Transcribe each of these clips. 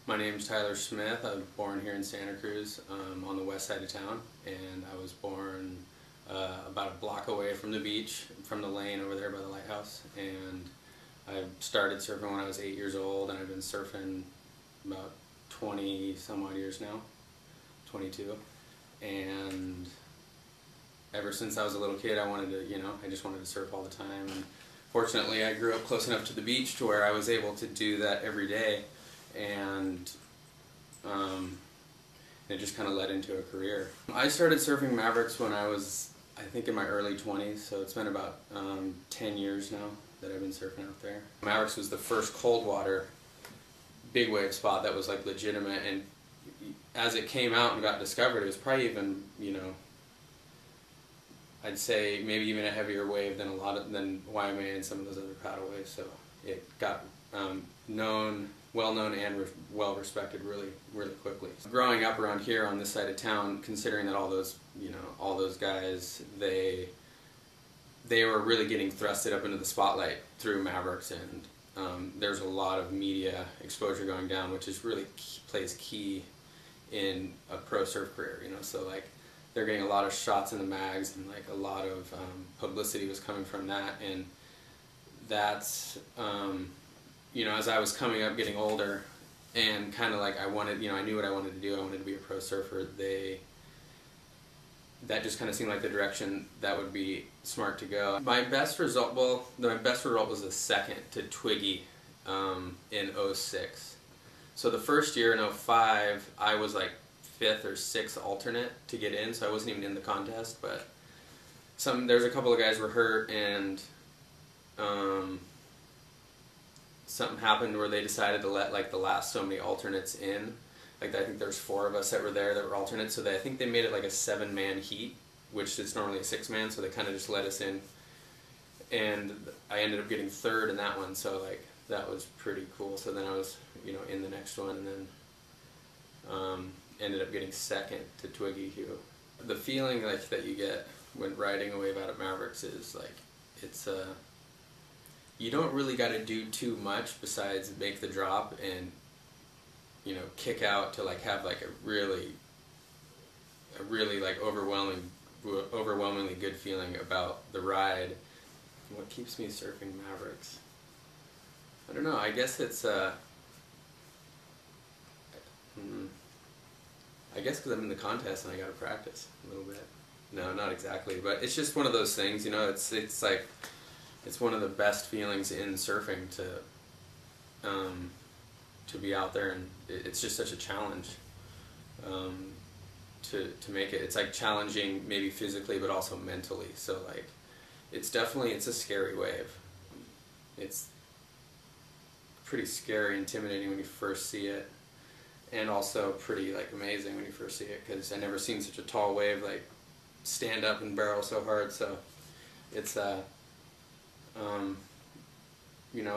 My name's Tyler Smith. I was born here in Santa Cruz on the west side of town, and I was born about a block away from the beach, from the lane over there by the lighthouse. And I started surfing when I was 8 years old, and I've been surfing about 20 some odd years now, 22. And ever since I was a little kid, I wanted to, I just wanted to surf all the time. And fortunately, I grew up close enough to the beach to where I was able to do that every day. And it just kind of led into a career. I started surfing Mavericks when I was, I think, in my early 20s, so it's been about 10 years now that I've been surfing out there. Mavericks was the first cold water big wave spot that was like legitimate, and as it came out and got discovered, it was probably even, I'd say maybe even a heavier wave than than YMA and some of those other paddle waves. So it got well known and well respected really quickly. Growing up around here on this side of town, considering that all those guys, they were really getting thrusted up into the spotlight through Mavericks, and there's a lot of media exposure going down, which is really plays key in a pro surf career. So like they're getting a lot of shots in the mags, and like a lot of publicity was coming from that, and that's as I was coming up, getting older, and kind of like I knew what I wanted to do. I wanted to be a pro surfer. That just kind of seemed like the direction that would be smart to go. My best result, was a second to Twiggy in '06. So the first year in '05, I was like 5th or 6th alternate to get in, so I wasn't even in the contest. But there's a couple of guys were hurt, and something happened where they decided to let like the last so many alternates in. Like I think there's 4 of us that were there that were alternates, so I think they made it like a 7-man heat, which is normally a 6-man, so they kind of just let us in. And I ended up getting 3rd in that one, so like that was pretty cool. So then I was in the next one, and then ended up getting 2nd to Twiggy. The feeling like that you get when riding a wave out of Mavericks is like it's you don't really got to do too much besides make the drop and kick out to like have like a really like overwhelmingly good feeling about the ride. What keeps me surfing Mavericks? I don't know. I guess it's I guess because I'm in the contest and I got to practice a little bit. No, not exactly, but it's just one of those things. It's like it's one of the best feelings in surfing to be out there, and it's just such a challenge to make it. It's like challenging maybe physically but also mentally. So like it's a scary wave. It's pretty scary, intimidating when you first see it, and also pretty like amazing when you first see it, because I never seen such a tall wave like stand up and barrel so hard. So it's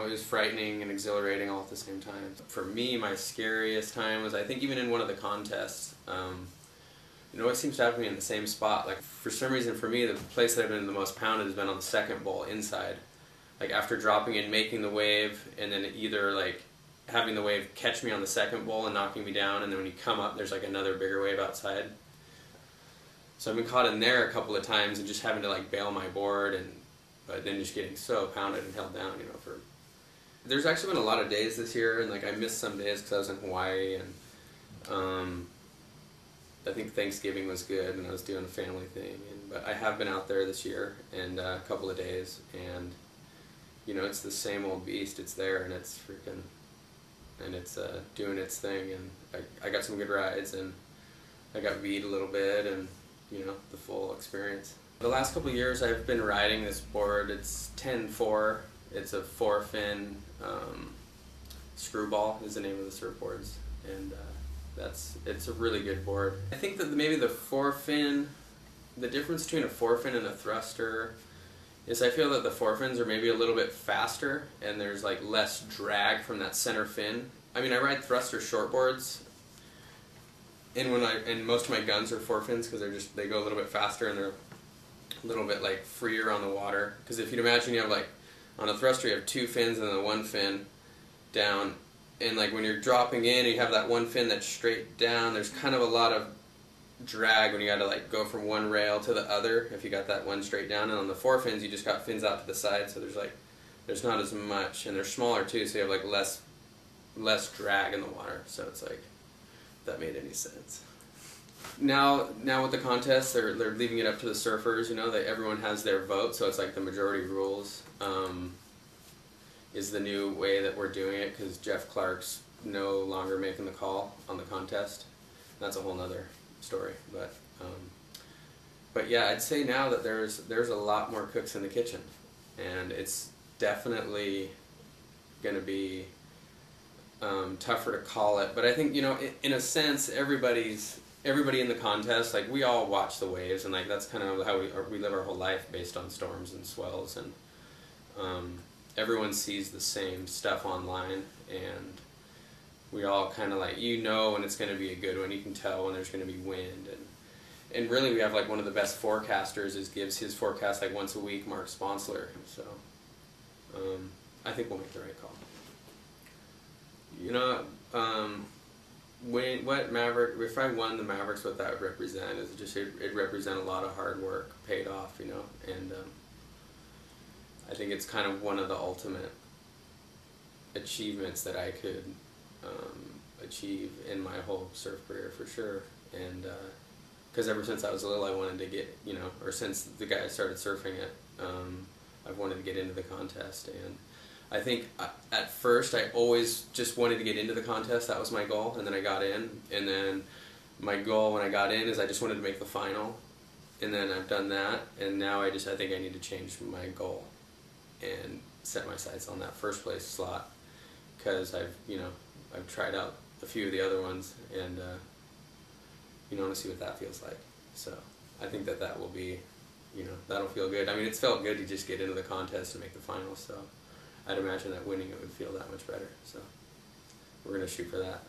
it was frightening and exhilarating all at the same time. For me, my scariest time was, I think, even in one of the contests. It seems to happen to me in the same spot. Like for some reason, for me, the place that I've been the most pounded has been on the second bowl inside. Like after dropping and making the wave, and then either like having the wave catch me on the second bowl and knocking me down, and then when you come up, there's like another bigger wave outside. So I've been caught in there a couple of times and just having to like bail my board, but then just getting so pounded and held down, There's actually been a lot of days this year, and like I missed some days because I was in Hawaii, and I think Thanksgiving was good, and I was doing a family thing. But I have been out there this year, and a couple of days, and it's the same old beast. It's there, and it's freaking, and it's doing its thing, and I got some good rides, and I got V'd a little bit, and the full experience. The last couple of years I've been riding this board. It's 10-4. It's a 4-fin Screwball is the name of the surfboards, and it's a really good board. I think that maybe the 4-fin, the difference between a 4-fin and a thruster is I feel that the 4-fins are maybe a little bit faster, and there's like less drag from that center fin. I mean, I ride thruster shortboards, and most of my guns are 4-fins because they go a little bit faster, and they're a little bit like freer on the water. Because if you'd imagine, you have like on a thruster you have 2 fins and then 1 fin down, and like when you're dropping in and you have that one fin that's straight down, there's kind of a lot of drag when you got to like go from one rail to the other if you got that one straight down. And on the forefins you just got fins out to the side, so there's not as much, and they're smaller too, so you have like less drag in the water. So it's like, if that made any sense. Now with the contest, they're leaving it up to the surfers. You know, that everyone has their vote, so it's like the majority rules is the new way that we're doing it, because Jeff Clark's no longer making the call on the contest. That's a whole nother story, but yeah, I'd say now that there's a lot more cooks in the kitchen, and it's definitely going to be tougher to call it. But I think, you know, in a sense, everybody in the contest, like, we all watch the waves, and like that's kind of how we live our whole life, based on storms and swells, and everyone sees the same stuff online, and we all kind of like, you know, when it's going to be a good one. You can tell when there's going to be wind, and really we have like one of the best forecasters gives his forecast like once a week, Mark Sponsler. So I think we'll make the right call. You know, what Maverick, if I won the Mavericks, what that would represent is just it represent a lot of hard work paid off, you know, and I think it's kind of one of the ultimate achievements that I could achieve in my whole surf career, for sure. And because ever since I was little, I wanted to get, you know, or since the guys started surfing it, I've wanted to get into the contest. And I think at first I always just wanted to get into the contest. That was my goal, and then I got in, and then my goal when I got in is I just wanted to make the final, and then I've done that, and now I think I need to change my goal and set my sights on that first place slot, because I've tried out a few of the other ones, and you know, I want to see what that feels like. So I think that will be, you know, that'll feel good. I mean, it's felt good to just get into the contest and make the finals, so I'd imagine that winning it would feel that much better. So we're going to shoot for that.